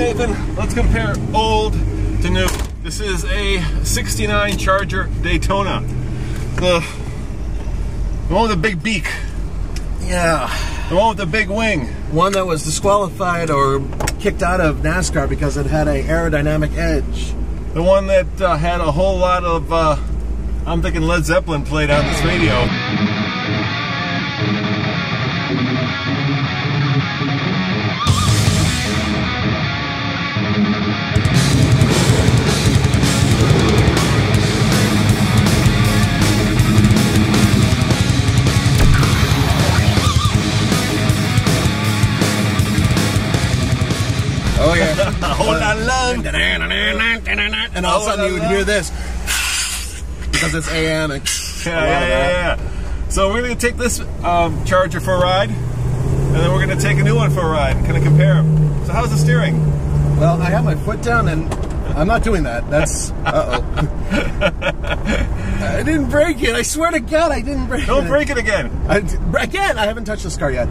Nathan, let's compare old to new. This is a 69 Charger Daytona. The one with the big beak. Yeah. The one with the big wing. One that was disqualified or kicked out of NASCAR because it had an aerodynamic edge. The one that had a whole lot of, I'm thinking Led Zeppelin played on this radio. Oh yeah. Oh la la. And all of a sudden you would hear this because it's AM. Yeah. So we're going to take this Charger for a ride, and then we're going to take a new one for a ride and kind of compare them. So how's the steering? Well, I have my foot down and I'm not doing that. That's, uh-oh. I didn't break it. I swear to God, I didn't break it. Don't break it again. Again, I haven't touched this car yet.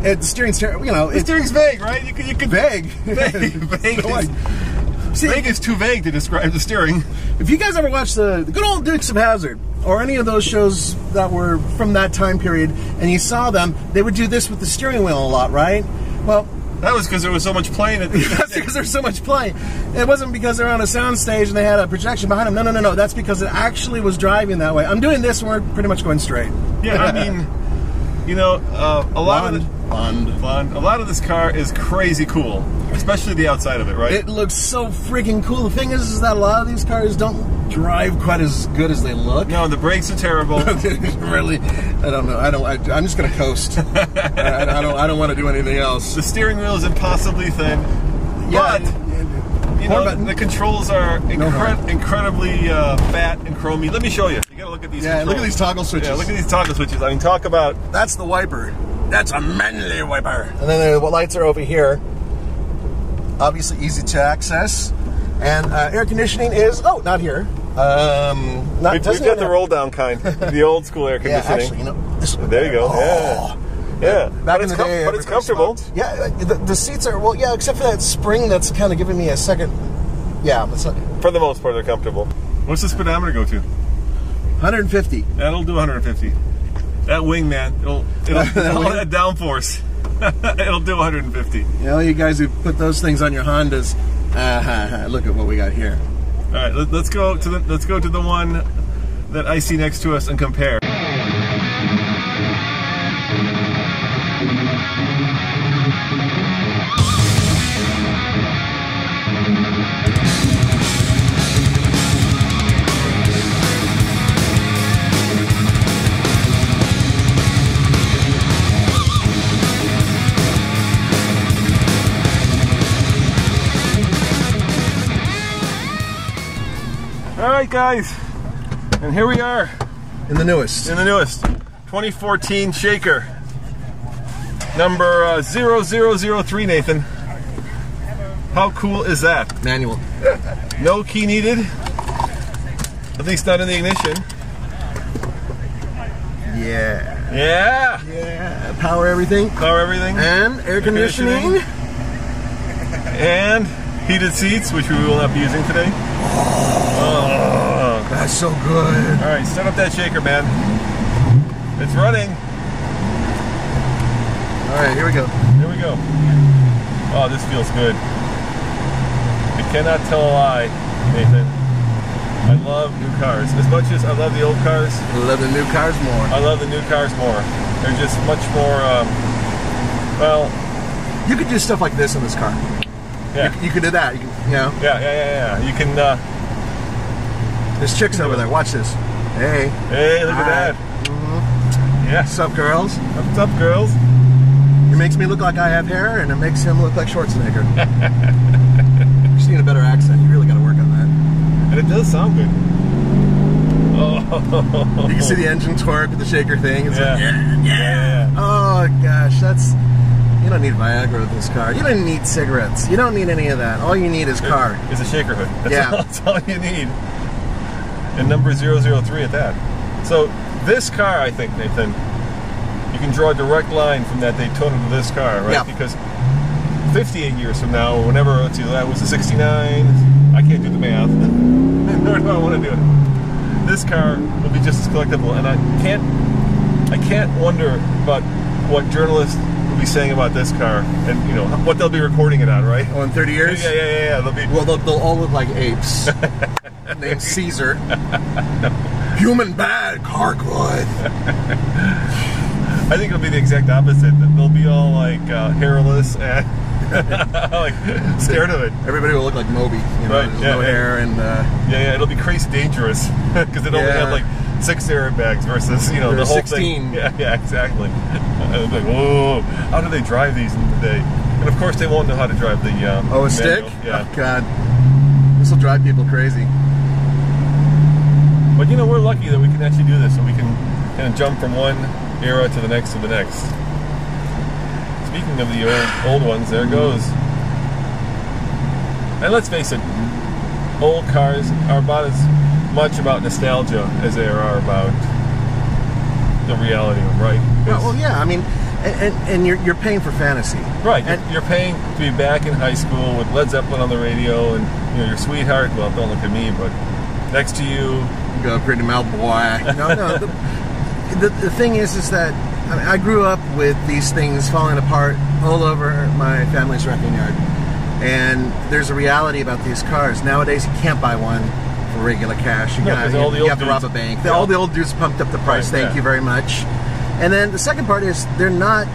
The steering's, you know. The steering's vague, right? You could vague. Vague is too vague to describe the steering. If you guys ever watched the good old Dukes of Hazzard, or any of those shows that were from that time period, and you saw them, they would do this with the steering wheel a lot, right? Well, that was because there was so much playing. That's because there's so much playing. It wasn't because they're on a sound stage and they had a projection behind them. No. That's because it actually was driving that way. I'm doing this and we're pretty much going straight. Yeah, I mean, you know, a lot of this car is crazy cool, especially the outside of it, right? It looks so freaking cool. The thing is that a lot of these cars don't drive quite as good as they look. No, the brakes are terrible. Really, I don't know. I'm just gonna coast. I don't want to do anything else. The steering wheel is impossibly thin. Yeah, but you know, the controls are incredibly fat and chromy. Let me show you. You gotta look at these. Yeah, look at these toggle switches. Yeah, look at these toggle switches. I mean, talk about. That's the wiper. That's a manly wiper. And then the lights are over here. Obviously easy to access. And air conditioning is, not here. We've got the roll down kind, the old school air conditioning. Yeah, actually, you know, there you go. Oh. Yeah. Back in the day, but it's comfortable. Yeah, the seats are, well, yeah, except for that spring that's kind of giving me a second. Yeah, it's not, for the most part, they're comfortable. What's the speedometer go to? 150. That'll do 150. That wing, man, it'll all that downforce. It'll do 150. You know, you guys who put those things on your Hondas, look at what we got here. All right, let's go to the one that I see next to us and compare. Alright guys, and here we are. In the newest. 2014 Shaker. Number 0003, Nathan. How cool is that? Manual. No key needed. At least not in the ignition. Yeah. Yeah. Power everything. And air conditioning. And heated seats, which we will not be using today. Oh, that's so good. All right, start up that Shaker, man. It's running. All right, here we go. Oh, this feels good. I cannot tell a lie, Nathan. I love new cars. As much as I love the old cars, I love the new cars more. I love the new cars more. They're just much more, well... You could do stuff like this in this car. Yeah. You could do that, you know? Yeah. You can, There's chicks over there. Watch this. Hey. Hey, look at that. Mm-hmm. Yeah. What's up, girls? What's up, girls? It makes me look like I have hair, and it makes him look like Schwarzenegger. You just need a better accent. You really got to work on that. And it does sound good. Oh. You can see the engine torque with the Shaker thing. It's like, yeah. Oh, gosh. You don't need Viagra with this car. You don't need cigarettes. You don't need any of that. All you need is car. It's a Shaker hood. That's all you need. And number 003 at that. So this car, I think, Nathan, you can draw a direct line from that Daytona to this car, right? Yeah. Because 58 years from now, or whenever, let's see, that was a 69. I can't do the math. Nor do I want to do it. This car will be just as collectible, and I can't wonder about what journalists will be saying about this car, and you know what they'll be recording it on, right? Oh, in 30 years? Yeah. They'll all look like apes. Named Caesar. Human bad, car good. I think it'll be the exact opposite. They'll be all like hairless and like scared of it. Everybody will look like Moby, you know, right? no hair and. Yeah, it'll be crazy dangerous because it only had like 6 airbags versus the whole 16. thing. Yeah, exactly. Like, whoa, how do they drive these in the day? And of course, they won't know how to drive the. A manual. stick? Yeah. Oh, God, this will drive people crazy. But we're lucky that we can actually do this, so we can kind of jump from one era to the next to the next. Speaking of the old ones, there goes. And let's face it, old cars are about as much about nostalgia as they are about the reality of them, right? Well, yeah, I mean, and you're paying for fantasy, right? And you're paying to be back in high school with Led Zeppelin on the radio, and your sweetheart. Well, don't look at me, but next to you, go pretty mal boy. No. The thing is that I grew up with these things falling apart all over my family's wrecking yard. And there's a reality about these cars. Nowadays, you can't buy one for regular cash. You have to rob a bank. All the old dudes pumped up the price. Right, Thank you very much. And then the second part is they're not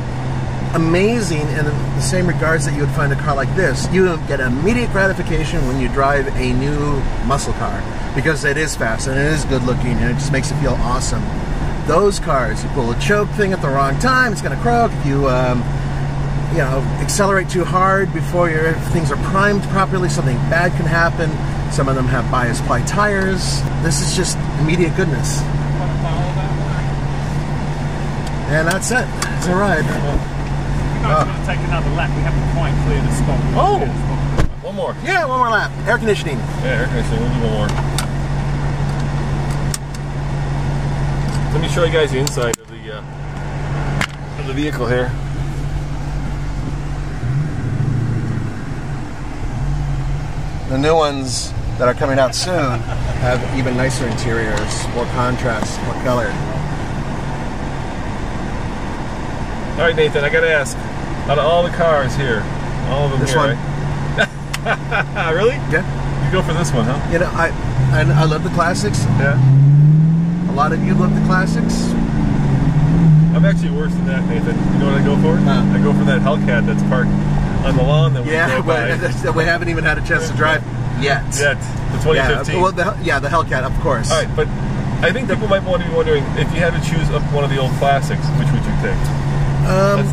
amazing in the same regards that you would find a car like this. You don't get immediate gratification when you drive a new muscle car because it is fast and it is good looking and it just makes you feel awesome. Those cars, you pull a choke thing at the wrong time, it's going to croak. If you accelerate too hard before your things are primed properly, something bad can happen. Some of them have bias ply tires. This is just immediate goodness. And that's it. It's a ride. We're going to take another lap. We haven't quite cleared the spot. Oh! One more. Yeah, one more lap. Air conditioning. Yeah, air conditioning. We'll do one more. Let me show you guys the inside of the vehicle here. The new ones that are coming out soon have even nicer interiors, more contrast, more color. All right, Nathan, I gotta ask, out of all the cars here, all of them this here, one. Right? Really? Yeah. You go for this one, huh? You know, I love the classics. Yeah. A lot of you love the classics. I'm actually worse than that, Nathan. You know what I go for? I go for that Hellcat that's parked on the lawn that we drove by. That we haven't even had a chance to drive yet. The 2015. Yeah, well, the Hellcat, of course. All right, but I think people might want to be wondering, if you had to choose one of the old classics, which would you pick?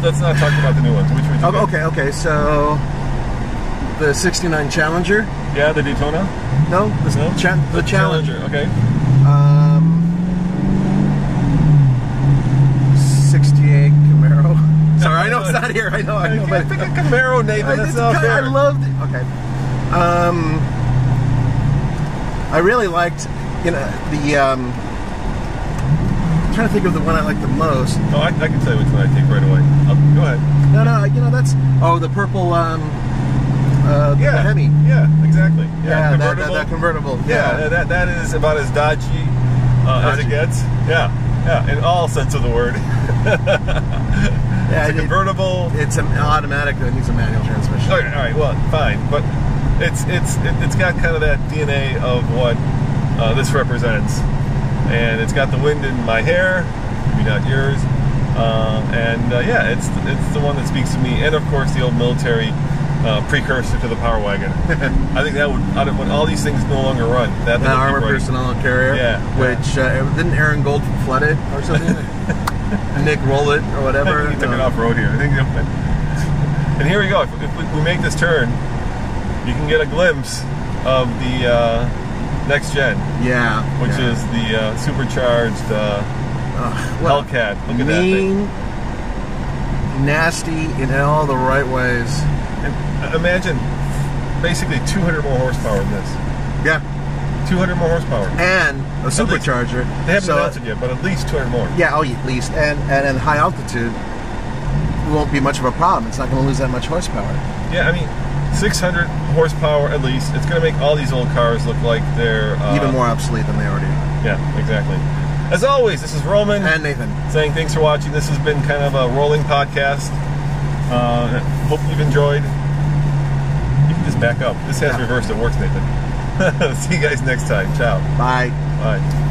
Let's not talk about the new ones. Which would you pick? Okay, so the 69 Challenger? Yeah, the Daytona? No, the Challenger. Okay. 68 Camaro. Sorry, I know it's not here. I know. But pick a Camaro, Nathan. That's not fair. I loved it. Okay. I really liked, the. I'm trying to think of the one I liked the most. Oh, I can tell you which one I take right away. Go ahead. No, that's the purple. The Hemi. Yeah, exactly. Yeah, convertible. That convertible. Yeah, that is about as dodgy as it gets. Yeah, in all sense of the word. It's a convertible. It's an automatic that needs a manual transmission. All right, well, fine, but it's got kind of that DNA of what this represents, and it's got the wind in my hair, maybe not yours, it's the one that speaks to me, and of course the old military precursor to the Power Wagon. I think that would, when all these things no longer run, that armored personnel carrier, which didn't Aaron Gold flood it or something? Nick roll it or whatever. I think he took it off road here. I think. And here we go. If we make this turn, you can get a glimpse of the next gen. Yeah. Which is the supercharged Hellcat. Look at that thing. Nasty in all the right ways. And imagine basically 200 more horsepower in this. Yeah. 200 more horsepower. And a supercharger. They haven't announced it yet, but at least 200 more. Yeah, at least. And high altitude. won't be much of a problem. It's not going to lose that much horsepower. Yeah, I mean, 600 horsepower at least. It's going to make all these old cars look like they're even more obsolete than they already are. Yeah, exactly. As always, this is Roman And Nathan saying thanks for watching. This has been kind of a rolling podcast. Hope you've enjoyed. You can just back up. This has reversed. It works, Nathan. See you guys next time. Ciao. Bye. Bye.